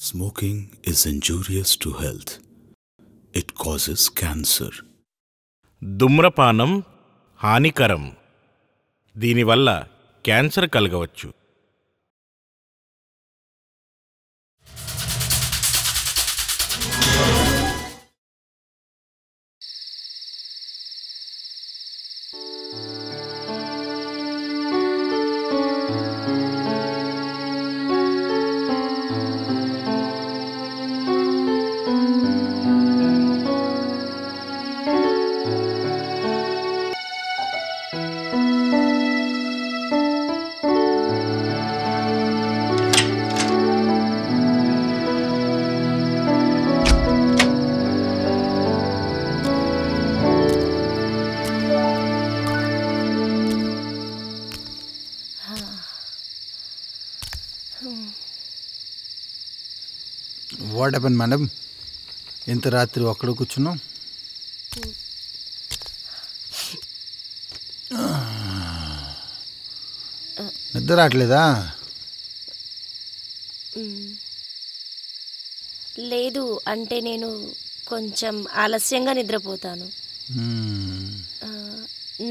Smoking is injurious to health. It causes cancer. ధూమ్రపానం హానికరం. దీనివల్ల క్యాన్సర్ కలగవచ్చు. What happen madam? ఇంత రాత్రి ఒక్కడ కూర్చున్నాం. నిద్ర రావట్లేదా? లేదు, అంటే నేను కొంచెం ఆలస్యంగా నిద్రపోతాను.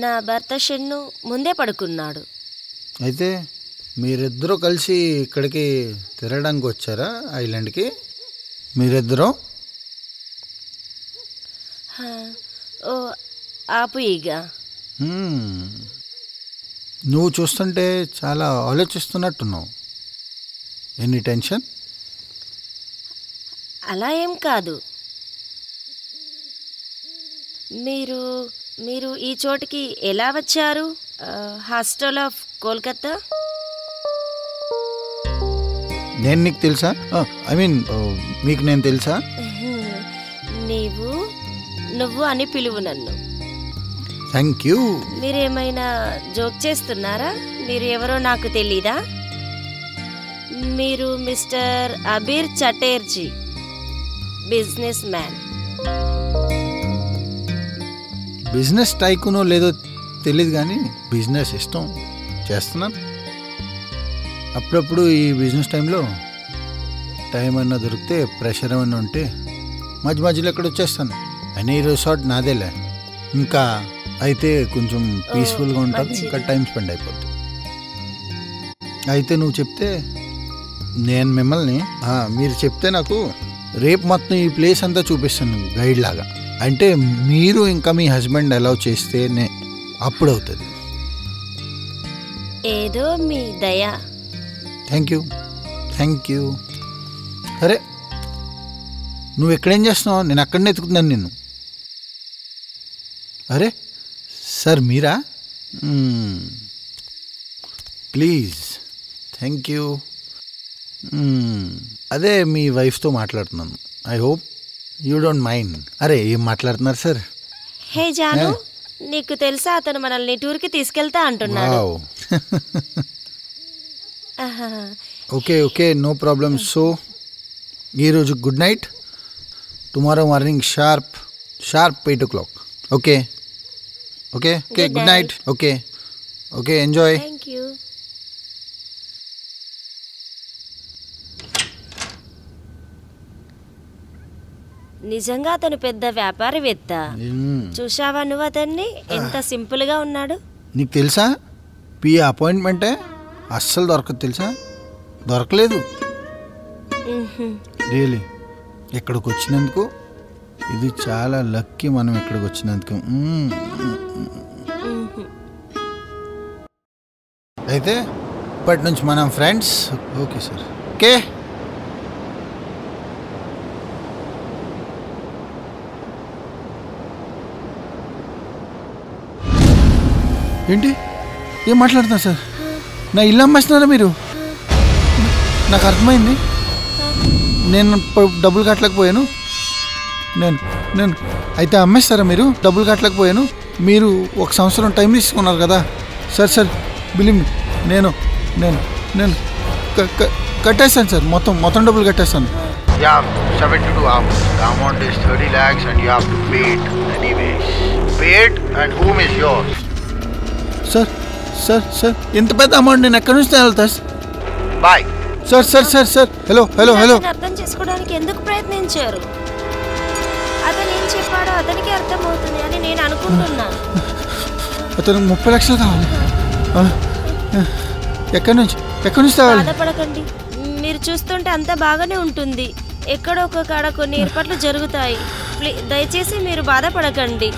నా భర్త షెన్ను ముందే పడుకున్నాడు. అయితే మీరిద్దరూ కలిసి ఇక్కడికి తిరగడానికి వచ్చారా ఐలాండ్కి? మీరిద్దరూ? ఓ ఆపు ఇక. నువ్వు చూస్తుంటే చాలా ఆలోచిస్తున్నట్టున్నావు. Any tension? అలా ఏం కాదు. మీరు ఈ చోటికి ఎలా వచ్చారు? Hostel of Kolkata. నేను నీకు తెలుసా? ఐ మీన్ మీకు నేను తెలుసా? నువ్వు అని పిలువు నన్ను. Thank you. మీరేమైనా జోక్ చేస్తున్నారా? మీరు ఎవరో నాకు తెలీదా? మీరు mister Abir Chatterjee, businessman. Business టైకునో లేదో తెలియదు కానీ బిజినెస్ ఇష్టం చేస్తున్నాను. అప్పుడప్పుడు ఈ బిజినెస్ టైంలో టైం అన్నా దొరికితే, ప్రెషర్ ఏమన్నా ఉంటే మధ్య మధ్యలో ఎక్కడ వచ్చేస్తాను. అని ఈ రిసార్ట్ నాదేలే. ఇంకా అయితే కొంచెం పీస్ఫుల్గా ఉంటుంది, ఇంకా టైం స్పెండ్ అయిపోతుంది. అయితే నువ్వు చెప్తే నేను మిమ్మల్ని మీరు చెప్తే నాకు రేపు మొత్తం ఈ ప్లేస్ అంతా చూపిస్తాను గైడ్ లాగా. అంటే మీరు ఇంకా మీ హస్బెండ్ అలౌ చేస్తేనే అప్పుడు అవుతుంది. ఏదో మీ దయ. Thank you, thank you. అరే నువ్వు ఎక్కడేం చేస్తున్నావు? నేను అక్కడనే ఎత్తుకుతున్నాను నిన్ను. అరే sir Meera? Please, thank you. అదే మీ వైఫ్తో మాట్లాడుతున్నాను. I hope you don't mind. అరే ఏం మాట్లాడుతున్నారు సార్? హే జాను, నీకు తెలుసా అతను మనల్ని టూర్కి తీసుకెళ్తా అంటున్నాడు. Okay okay, no problem. So ఈరోజు good night, tomorrow morning sharp 8 o'clock. Okay okay okay, good night. Okay okay, enjoy. Thank you. నిజంగా అతను పెద్ద వ్యాపారవేత్త. చూశావా నువ్వు అతన్ని? ఎంత సింపుల్ గా ఉన్నాడు. నీకు తెలుసా పిఏ అపాయింట్మెంటే అస్సలు దొరకదు తెలుసా? దొరకలేదు రియలీ. ఇక్కడికి వచ్చినందుకు ఇది చాలా లక్కీ. మనం ఇక్కడికి వచ్చినందుకు. అయితే ఇప్పటి నుంచి మనం ఫ్రెండ్స్. Okay sir. ఓకే. ఏంటి ఏం మాట్లాడుతున్నారు సార్? నా ఇల్లు అమ్మేస్తున్నారా మీరు? నాకు అర్థమైంది. నేను డబ్బులు కట్టలేకపోయాను. నేను అయితే అమ్మేస్తారా మీరు? డబ్బులు కట్టలేకపోయాను. మీరు 1 సంవత్సరం టైం తీసుకున్నారు కదా సార్. బిలీవ్ నేను కట్టేస్తాను సార్. మొత్తం డబ్బులు కట్టేస్తాను. You have 72 hours. The amount is 30 lakhs and you have to pay it anyways. Pay it and whom is yours? Sir ఇంత పెద్ద అమౌంట్ నేను ఎక్కడి నుంచి వెళ్తా? Bye. Sir sir sir sir hello hello hello. అతను అర్థం చేసుకోవడానికి ఎందుకు ప్రయత్నించారు? అతను ఏం చెప్పాడో అతనికి అర్థమవుతుంది అని నేను అనుకుంటున్నాను. అతను 30 లక్షలు కావాలి. ఎక్కడి నుంచి కావాలి? బాధపడకండి, మీరు చూస్తుంటే అంతా బాగానే ఉంటుంది. ఎక్కడో ఒక కాడ కొన్ని ఏర్పాట్లు జరుగుతాయి. దయచేసి మీరు బాధపడకండి.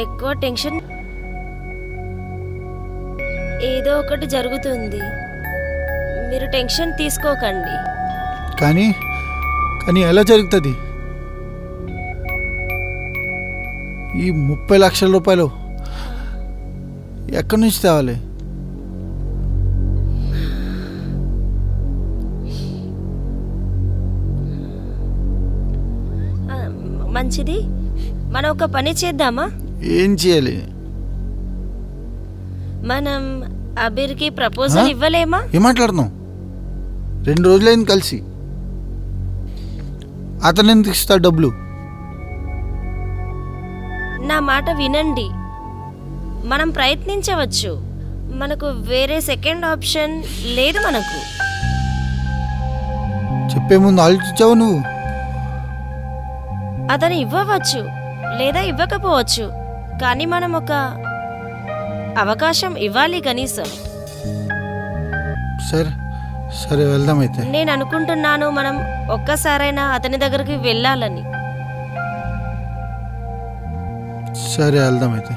ఎక్కువ టెన్షన్, ఏదో ఒకటి జరుగుతుంది. మీరు టెన్షన్ తీసుకోకండి. కానీ ఎలా జరుగుతుంది? ఈ 30 లక్షల రూపాయలు ఎక్కడి నుంచి తేవాలి? మంచిది, మనం ఒక పని చేద్దామా? ఏం చేయాలి? మనం అబీర్కి ప్రపోజల్ ఇవ్వలేమా? ఏం మాట్లాడుతున్నావు? 2 రోజులైంది కలిసి. అతను ఎందుకు ఇస్తాడు డబ్బులు? నా మాట వినండి, మనం ప్రయత్నించవచ్చు. మనకు వేరే సెకండ్ ఆప్షన్ లేదు. మనకు చెప్పే ముందు ఆలోచించావు నువ్వు? అతను ఇవ్వవచ్చు లేదా ఇవ్వకపోవచ్చు, కానీ మనం ఒక అవకాశం ఇవ్వాలి కనీసం. సరే వెళ్దాం అయితే. నేను అనుకుంటున్నాను మనం ఒక్కసారైనా అతని దగ్గరికి వెళ్ళాలని. సరే వెళ్దాం అయితే.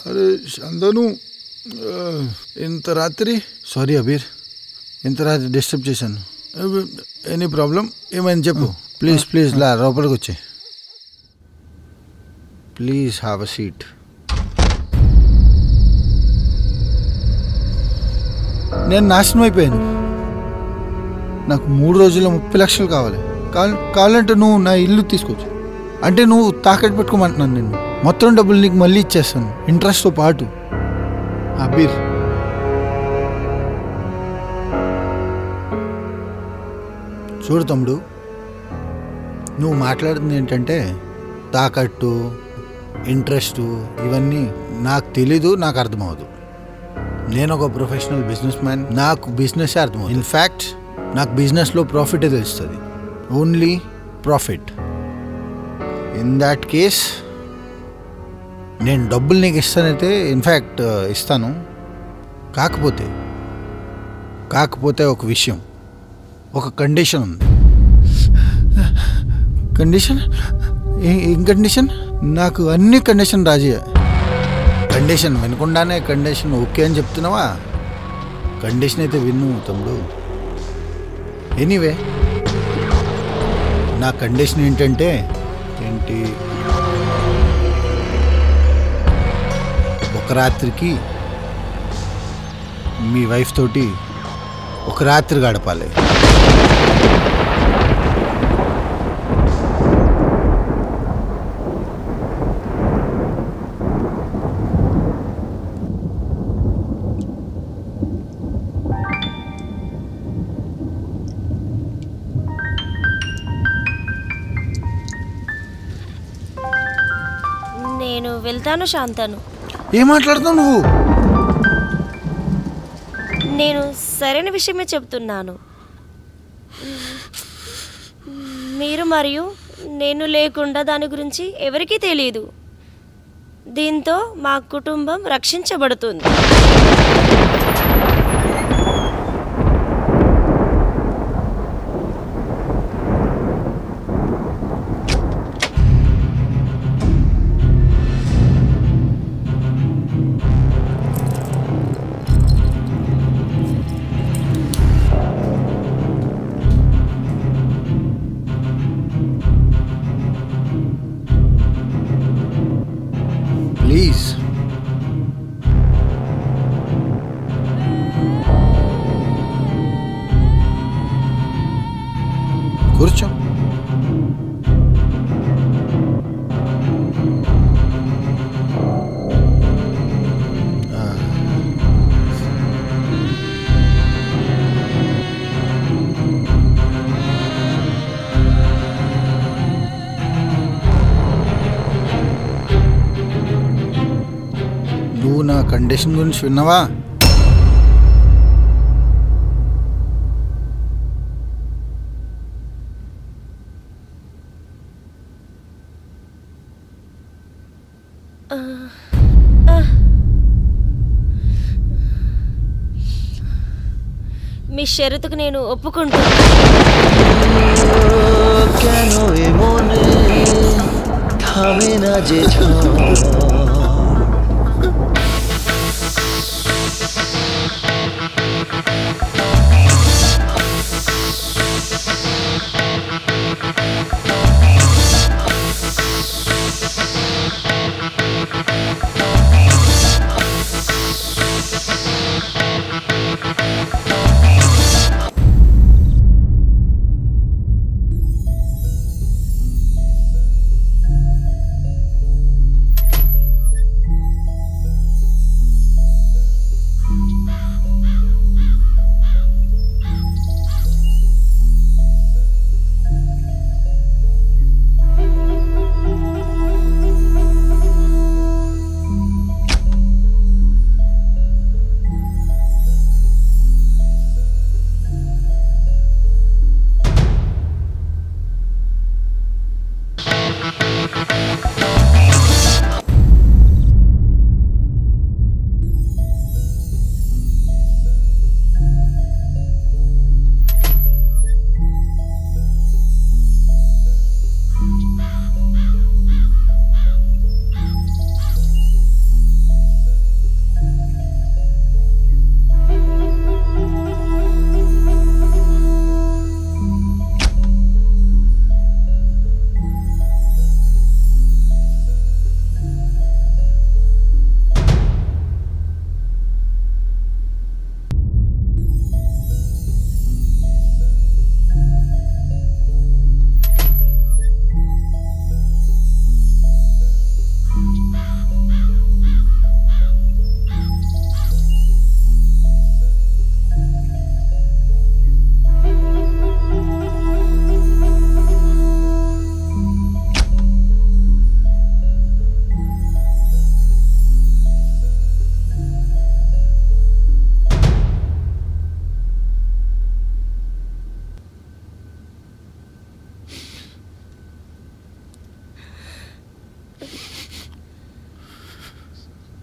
అరే అందను, ఇంత రాత్రి సారీ అబీర్, ఇంత రాత్రి డిస్టర్బ్ చేశాను. Any problem? ఏమైంది చెప్పు. ప్లీజ్ లా లోపలికి వచ్చే. Please have a seat. నేను నాశనం అయిపోయాను. నాకు 3 రోజుల్లో 30 లక్షలు కావాలంటే నువ్వు నా ఇల్లు తీసుకోవచ్చు. అంటే నువ్వు తాకట్టు పెట్టుకోమంటున్నాను. నేను మొత్తం డబ్బులు నీకు మళ్ళీ ఇచ్చేస్తాను, ఇంట్రెస్ట్తో పాటు. అబీర్, చూడు తమ్ముడు, నువ్వు మాట్లాడుతుంది ఏంటంటే తాకట్టు, ఇంట్రెస్ట్, ఇవన్నీ నాకు తెలీదు, నాకు అర్థమవుదు. నేను ఒక ప్రొఫెషనల్ బిజినెస్ మ్యాన్, నాకు బిజినెస్ అర్థమవుతుంది. ఇన్ఫ్యాక్ట్ నాకు బిజినెస్లో ప్రాఫిటే తెలుస్తుంది, only profit. In that case నేను డబ్బులు నీకు ఇస్తానైతే ఇన్ఫ్యాక్ట్ ఇస్తాను. కాకపోతే ఒక విషయం, ఒక కండిషన్ ఉంది. కండిషన్ ఏం కండిషన్? నాకు అన్ని కండిషన్ రాజీ. కండిషన్ వినకుండానే కండిషన్ ఓకే అని చెప్తున్నావా? కండిషన్ అయితే విను తమ్ముడు. ఎనీవే నా కండిషన్ ఏంటంటే ఒక రాత్రికి మీ వైఫ్ తోటి ఒక రాత్రి గడపాలి. నేను వెళ్తాను శాంతను. ఏం మాట్లాడుతావు నువ్వు? నేను సరైన విషయమే చెప్తున్నాను. మీరు మరియు నేను లేకుండా దాని గురించి ఎవరికీ తెలియదు. దీంతో మా కుటుంబం రక్షించబడుతుంది. ప్లీజ్ కూర్చో. నువ్వు నా కండిషన్ గురించి విన్నావా? మీ షరతుకు నేను ఒప్పుకుంటాను.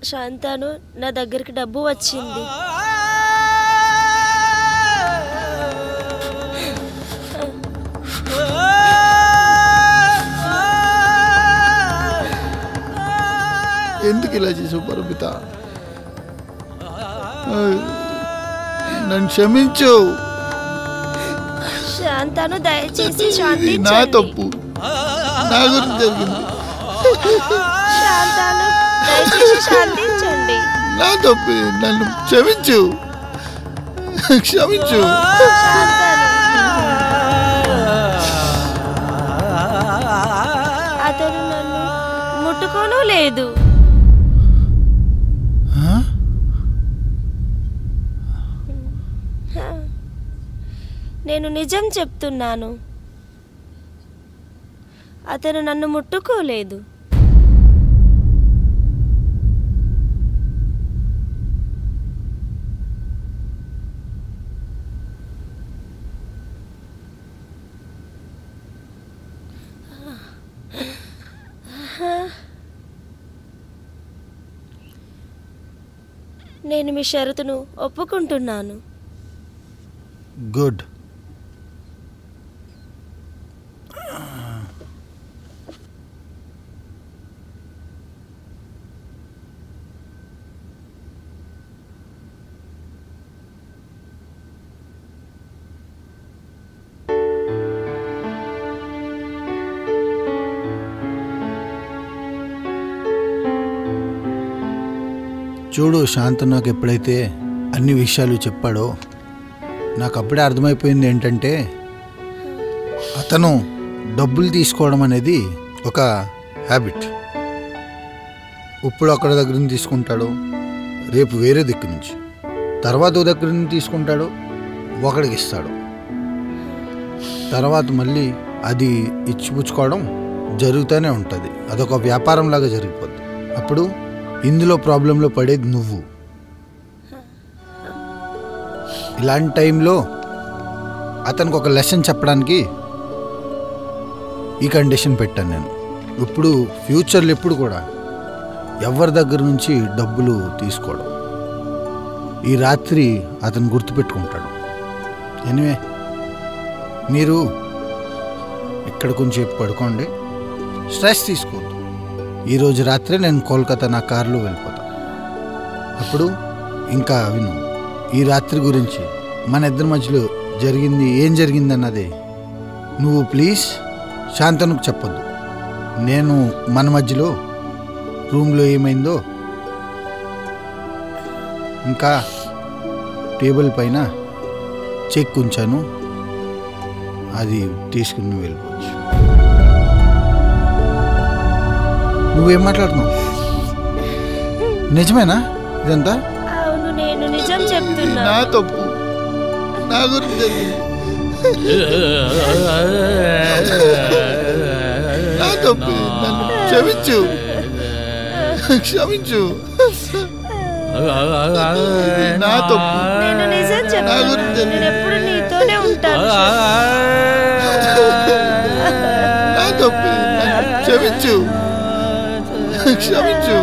శాంతను నా దగ్గరికి డబ్బు వచ్చింది. ఎందుకు ఇలా చేసావు పరమిత? నన్ను క్షమించు. శాంతను దయచేసి నా తప్పు, నా గురించి జరిగింది. శాంతను దయచేసి శాంతించండి. నా తప్పు, నన్ను క్షమించు, క్షమించు. అతను నన్ను ముట్టుకోను లేదు. నేను నిజం చెప్తున్నాను, అతను నన్ను ముట్టుకోలేదు. నేను మీ షరతును ఒప్పుకుంటున్నాను. గుడ్. చూడు, శాంత నాకు ఎప్పుడైతే అన్ని విషయాలు చెప్పాడో నాకు అప్పుడే అర్థమైపోయింది ఏంటంటే, అతను డబ్బులు తీసుకోవడం అనేది ఒక హ్యాబిట్. ఇప్పుడు ఒకరి దగ్గర నుంచి తీసుకుంటాడు, రేపు వేరే దిక్కు నుంచి, తర్వాత ఓ దగ్గర నుంచి తీసుకుంటాడు, ఒకడికి ఇస్తాడు, తర్వాత మళ్ళీ అది ఇచ్చిపుచ్చుకోవడం జరుగుతూనే ఉంటుంది. అదొక వ్యాపారం లాగా జరిగిపోద్ది. అప్పుడు ఇందులో ప్రాబ్లంలో పడేది నువ్వు. ఇలాంటి టైంలో అతనికి ఒక లెసన్ చెప్పడానికి ఈ కండిషన్ పెట్టాను నేను. ఇప్పుడు ఫ్యూచర్లో ఎప్పుడు కూడా ఎవరి దగ్గర నుంచి డబ్బులు తీసుకోవడం. ఈ రాత్రి అతను గుర్తుపెట్టుకుంటాడు. ఎనివే, మీరు ఇక్కడ కొంచెం పడుకోండి, స్ట్రెస్ తీసుకోవద్దు. ఈరోజు రాత్రి నేను కోల్కతా నా కారులో వెళ్ళిపోతాను. అప్పుడు ఇంకా విను, ఈ రాత్రి గురించి మన ఇద్దరి మధ్యలో జరిగింది ఏం జరిగిందన్నదే నువ్వు ప్లీజ్ శాంతనుకు చెప్పొద్దు. నేను మన మధ్యలో రూమ్లో ఏమైందో, ఇంకా టేబుల్ పైన చెక్ ఉంచాను, అది తీసుకుని వెళ్ళిపోవచ్చు. నువ్వేం మాట్లాడుతున్నావు? నిజమేనా ఇదంతా? అవును, నేను నిజం చెప్తున్నా. నా తప్పు, నా గురించి జరిగింది. నా తప్పు, నన్ను క్షమించు, క్షమించు. నా తప్పు, నేను నిజం చెప్తున్నా. నేను ఎప్పుడు నీతోనే ఉంటాను. నా తప్పు, నన్ను క్షమించు, క్షమించు.